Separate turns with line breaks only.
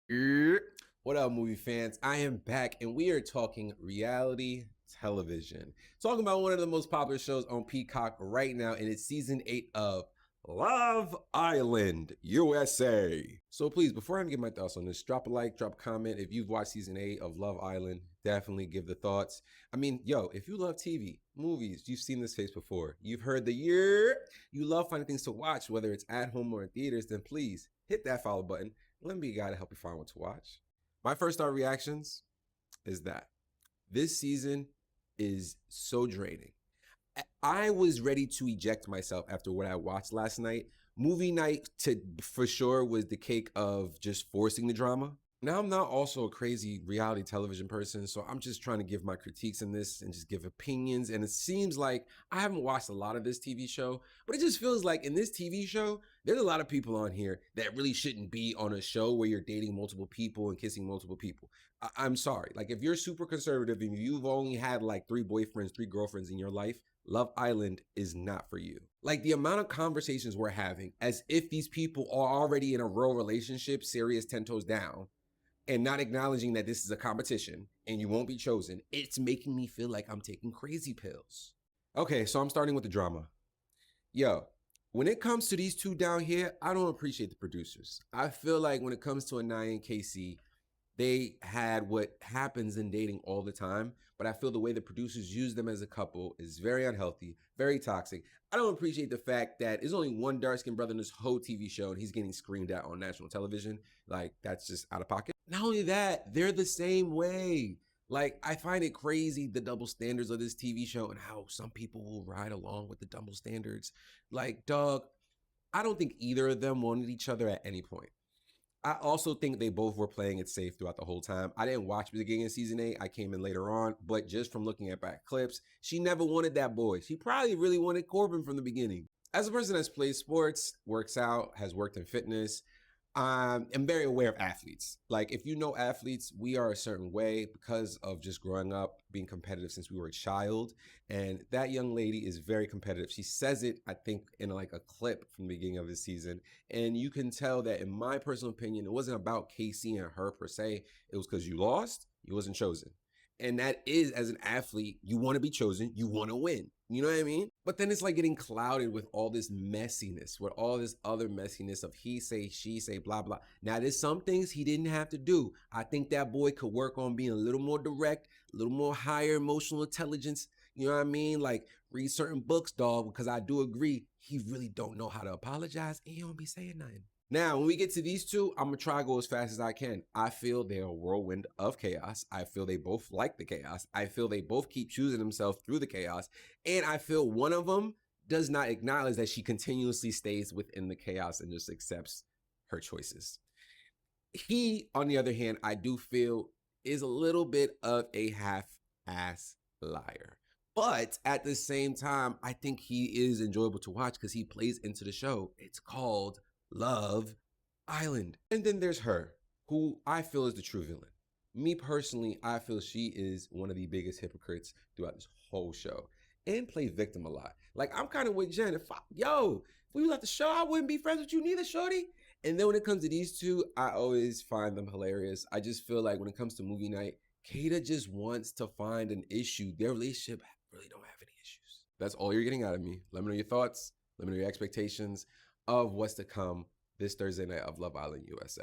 What up, movie fans? I am back, and we are talking reality television. Talking about one of the most popular shows on Peacock right now, and it's season 8 of Love Island USA. So please, before I get my thoughts on this, drop a like, drop a comment. If you've watched season 8 of Love Island, definitely give the thoughts. I mean, yo, if you love TV, movies, you've seen this face before, you've heard the year, you love finding things to watch, whether it's at home or in theaters, then please hit that follow button. Let me be a guy to help you find what to watch. My first thought reactions is that this season is so draining. I was ready to eject myself after what I watched last night. Movie night for sure was the cake of just forcing the drama. Now, I'm not also a crazy reality television person, so I'm just trying to give my critiques in this and just give opinions. And it seems like I haven't watched a lot of this TV show, but it just feels like in this TV show, there's a lot of people on here that really shouldn't be on a show where you're dating multiple people and kissing multiple people. I'm sorry. Like, if you're super conservative and you've only had like 3 boyfriends, 3 girlfriends in your life, Love Island is not for you. Like, the amount of conversations we're having as if these people are already in a real relationship, serious 10 toes down, and not acknowledging that this is a competition and you won't be chosen, it's making me feel like I'm taking crazy pills. Okay, so I'm starting with the drama. Yo, when it comes to these two down here, I don't appreciate the producers. I feel like when it comes to Anaya and Casey, they had what happens in dating all the time, but I feel the way the producers use them as a couple is very unhealthy, very toxic. I don't appreciate the fact that there's only one dark-skinned brother in this whole TV show and he's getting screamed at on national television. Like, that's just out of pocket. Not only that, they're the same way. Like, I find it crazy the double standards of this TV show and how some people will ride along with the double standards. Like, dog, I don't think either of them wanted each other at any point. I also think they both were playing it safe throughout the whole time. I didn't watch the beginning of season 8. I came in later on, but just from looking at back clips, she never wanted that boy. She probably really wanted Corbin from the beginning. As a person that's played sports, works out, has worked in fitness, I'm very aware of athletes. Like, if you know athletes, we are a certain way because of just growing up being competitive since we were a child. And that young lady is very competitive. She says it, I think, in like a clip from the beginning of the season. And you can tell that, in my personal opinion, it wasn't about Casey and her per se. It was because you lost, you wasn't chosen. And that is, as an athlete, you want to be chosen, you want to win. You know what I mean? But then it's like getting clouded with all this messiness, with all this other messiness of he say, she say, blah, blah. Now, there's some things he didn't have to do. I think that boy could work on being a little more direct, a little more higher emotional intelligence. You know what I mean? Like, read certain books, dog, because I do agree, he really don't know how to apologize and he don't be saying nothing. Now, when we get to these two, I'm going to try to go as fast as I can. I feel they're a whirlwind of chaos. I feel they both like the chaos. I feel they both keep choosing themselves through the chaos. And I feel one of them does not acknowledge that she continuously stays within the chaos and just accepts her choices. He, on the other hand, I do feel is a little bit of a half-ass liar. But at the same time, I think he is enjoyable to watch because he plays into the show. It's called Love Island. And then there's her, who I feel is the true villain. Me personally, I feel she is one of the biggest hypocrites throughout this whole show and play victim a lot. Like, I'm kind of with Jen. If we left the show, I wouldn't be friends with you neither, shorty. And then when it comes to these two, I always find them hilarious. I just feel like when it comes to movie night, Kata just wants to find an issue. Their relationship really don't have any issues. That's all you're getting out of me. Let me know your thoughts. Let me know your expectations of what's to come this Thursday night of Love Island USA.